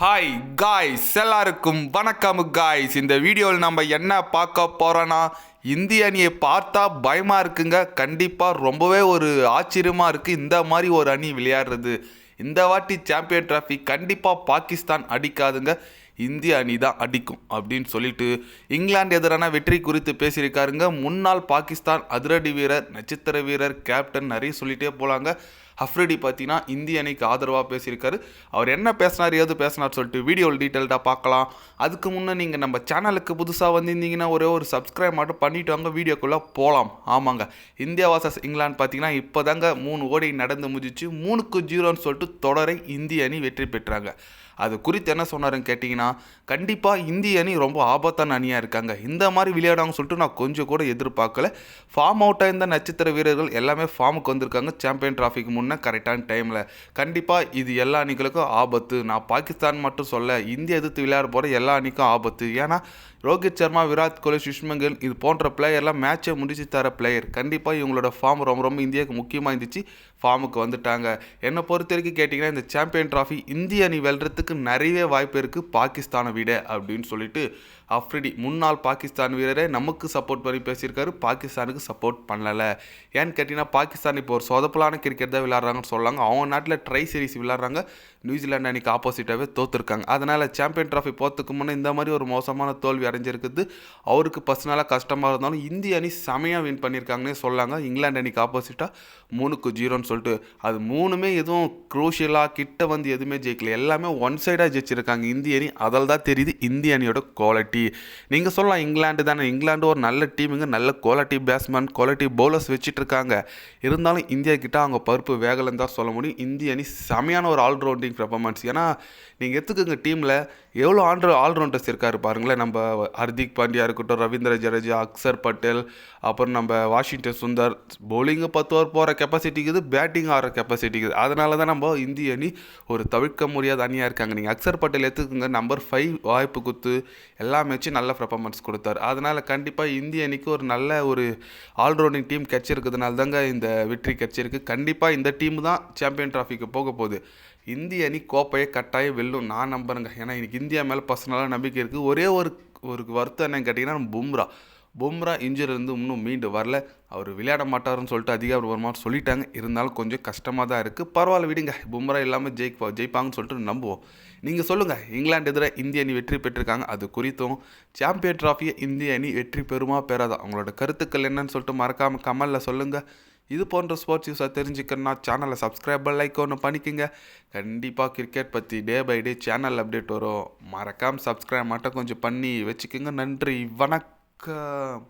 Hi guys, எல்லாருக்கும் வணக்கம் guys. இந்த வீடியோவில் நம்ம என்ன பார்க்க போகிறோன்னா, இந்திய அணியை பார்த்தா பயமாக இருக்குங்க. கண்டிப்பாக ரொம்பவே ஒரு ஆச்சரியமாக இருக்குது இந்த மாதிரி ஒரு அணி விளையாடுறது. இந்த வாட்டி சாம்பியன் டிராஃபி கண்டிப்பாக பாகிஸ்தான் அடிக்காதுங்க, இந்திய அணி தான் அடிக்கும் அப்படின்னு சொல்லிட்டு இங்கிலாந்து எதிரான வெற்றி குறித்து பேசியிருக்காருங்க. முன்னாள் பாகிஸ்தான் அதிரடி வீரர், நட்சத்திர வீரர், கேப்டன் நிறைய சொல்லிகிட்டே போகலாங்க. அஃப்ரிடி பார்த்தீங்கன்னா இந்திய அணிக்கு ஆதரவாக பேசியிருக்காரு. அவர் என்ன பேசினார், ஏது பேசினார் சொல்லிட்டு வீடியோவில் டீட்டெயில்டாக பார்க்கலாம். அதுக்கு முன்னே நீங்கள் நம்ம சேனலுக்கு புதுசாக வந்திருந்தீங்கன்னா ஒரே ஒரு சப்ஸ்கிரைப் மட்டும் பண்ணிவிட்டு வாங்க, வீடியோக்குள்ளே போகலாம். ஆமாங்க, இந்தியா வர்சஸ் இங்கிலாந்து பார்த்தீங்கன்னா இப்போ தாங்க 3 ஓடி நடந்து முடிஞ்சிச்சு. 3-0ன்னு சொல்லிட்டு தொடரை இந்திய அணி வெற்றி பெற்றாங்க. அது குறித்து என்ன சொன்னாருன்னு கேட்டிங்கன்னா, கண்டிப்பாக இந்திய அணி ரொம்ப ஆபத்தான அணியாக இருக்காங்க, இந்த மாதிரி விளையாடுவாங்கன்னு சொல்லிட்டு நான் கொஞ்சம் கூட எதிர்பார்க்கல. ஃபார்ம் அவுட்டாக இருந்த நட்சத்திர வீரர்கள் எல்லாமே ஃபார்முக்கு வந்திருக்காங்க சாம்பியன் டிராஃபிக்கு முன்னே கரெக்டான டைமில். கண்டிப்பாக இது எல்லா அணிகளுக்கும் ஆபத்து. நான் பாகிஸ்தான் மட்டும் சொல்ல, இந்தியா எதிர்த்து விளையாட போகிற எல்லா அணிக்கும் ஆபத்து. ஏன்னா ரோஹித் சர்மா, விராட் கோலி, சுஷ்மன் கில் இது போன்ற பிளேயர்லாம் மேட்சை முடிச்சு தர பிளேயர். கண்டிப்பாக இவங்களோட ஃபார்ம் ரொம்ப ரொம்ப இந்தியாவுக்கு முக்கியமாக இருந்துச்சு. ஃபார்முக்கு வந்துட்டாங்க. என்னை பொறுத்த வரைக்கும் கேட்டிங்கன்னா, இந்த சாம்பியன் டிராஃபி இந்திய அணி வெல்றதுக்கு நிறைய வாய்ப்பு இருக்குது பாகிஸ்தானை விட அப்படின்னு சொல்லிட்டு அஃப்ரிடி, முன்னாள் பாகிஸ்தான் வீரரே நமக்கு சப்போர்ட் பண்ணி பேசியிருக்காரு. பாகிஸ்தானுக்கு சப்போர்ட் பண்ணலை. ஏன்னு கேட்டிங்கன்னா, பாகிஸ்தான் இப்போ ஒரு சொதப்பலான கிரிக்கெட் தான் விளையாடுறாங்கன்னு சொல்லாங்க. அவங்க நாட்டில் ட்ரை சீரிஸ் விளையாடுறாங்க. நியூசிலாந்து அணிக்கு ஆப்போசிட்டாகவே தோற்றுருக்காங்க. அதனால் சாம்பியன் டிராஃபி போகிறதுக்கு முன்னே இந்த மாதிரி ஒரு மோசமான தோல்வி அடைஞ்சிருக்குது. அவருக்கு பர்சனலாக கஷ்டமாக இருந்தாலும் இந்திய அணி செமையாக வின் பண்ணியிருக்காங்கன்னே சொல்லாங்க. இங்கிலாந்து அணிக்கு ஆப்போசிட்டாக 3-0ன்னு சொல்லிட்டு அது 3மே எதுவும் குரூஷியலாக கிட்ட வந்து எதுவுமே ஜெயிக்கல, எல்லாமே ஒன் சைடாக ஜெயிச்சிருக்காங்க இந்திய அணி. அதில் தான் தெரியுது இந்திய அணியோட குவாலிட்டி. நீங்கள் சொல்லலாம் இங்கிலாந்து தானே, இங்கிலாந்து ஒரு நல்ல டீமுங்க, நல்ல குவாலிட்டி பேட்ஸ்மேன், குவாலிட்டி பவுலர்ஸ் வச்சுட்டு இருக்காங்க. இருந்தாலும் இந்தியா கிட்ட அவங்க பருப்பு வேகலைன்னு தான் சொல்ல முடியும். இந்திய அணி செமையான ஒரு ஆல்ரவுண்டிங் பெர்ஃபார்மன்ஸ். ஏன்னா நீங்கள் எடுத்துக்கோங்க, டீமில் எவ்வளோ ஆல்ரவுண்டர்ஸ் இருக்காரு பாருங்களேன். நம்ம ஹர்திக் பாண்டியா இருக்கட்டும், ரவீந்திர ஜடேஜா, அக்சர் பட்டேல், அப்புறம் நம்ம வாஷிங்டன் சுந்தர். பவுலிங்கு 10 ஓவர் போகிற கெப்பாசிட்டிக்குது, பேட்டிங் ஆடுற கெப்பாசிட்டிக்குது. அதனால தான் நம்ம இந்திய அணி ஒரு தவிர்க்க முடியாத அணியாக இருக்காங்க. நீங்கள் அக்சர் பட்டேல் எடுத்துக்கோங்க, நம்பர் 5 வாய்ப்பு குத்து எல்லா மேட்சும் நல்ல பெர்ஃபார்மன்ஸ் கொடுத்தார். அதனால் கண்டிப்பாக இந்திய அணிக்கு ஒரு நல்ல ஒரு ஆல்ரவுண்டிங் டீம் கிடச்சிருக்கிறதுனால தாங்க இந்த வெற்றி கிடச்சிருக்கு. கண்டிப்பாக இந்த டீம் தான் சாம்பியன் டிராஃபிக்கு போக போகுது. இந்திய அணி கோப்பையை கட்டாயம் வெல்லும் நான் நம்புறேங்க. ஏன்னா எனக்கு இந்தியா மேலே பர்சனலாக நம்பிக்கை இருக்குது. ஒரே ஒரு வருத்தம் என்னன்னு கேட்டிங்கன்னா, பும்ரா இன்ஜுரியிலேருந்து இன்னும் மீண்டு வரல. அவர் விளையாட மாட்டாருன்னு சொல்லிட்டு அதிகாரப்பூர்வமாக சொல்லிட்டாங்க. இருந்தாலும் கொஞ்சம் கஷ்டமாக தான் இருக்குது. பரவாயில்ல விடுங்க, பும்ரா இல்லாமல் ஜெயிப்பாங்கன்னு சொல்லிட்டு நம்புவோம். நீங்கள் சொல்லுங்கள், இங்கிலாந்து எதிராக இந்திய அணி வெற்றி பெற்றிருக்காங்க, அது குறித்தும் சாம்பியன் டிராஃபியை இந்திய அணி வெற்றி பெறுமா பெறாதா, அவங்களோட கருத்துக்கள் என்னன்னு சொல்லிட்டு மறக்காமல் கமெண்டில் சொல்லுங்கள். இது போன்ற ஸ்போர்ட்ஸ் நியூஸாக தெரிஞ்சுக்கணுன்னா சேனலை சப்ஸ்கிரைப் லைக் ஒன்று பண்ணிக்கோங்க. கண்டிப்பாக கிரிக்கெட் பற்றி day by day channel update வரும். மறக்காமல் சப்ஸ்கிரைப் மட்டும் கொஞ்சம் பண்ணி வச்சுக்கோங்க. நன்றி, வணக்கம்.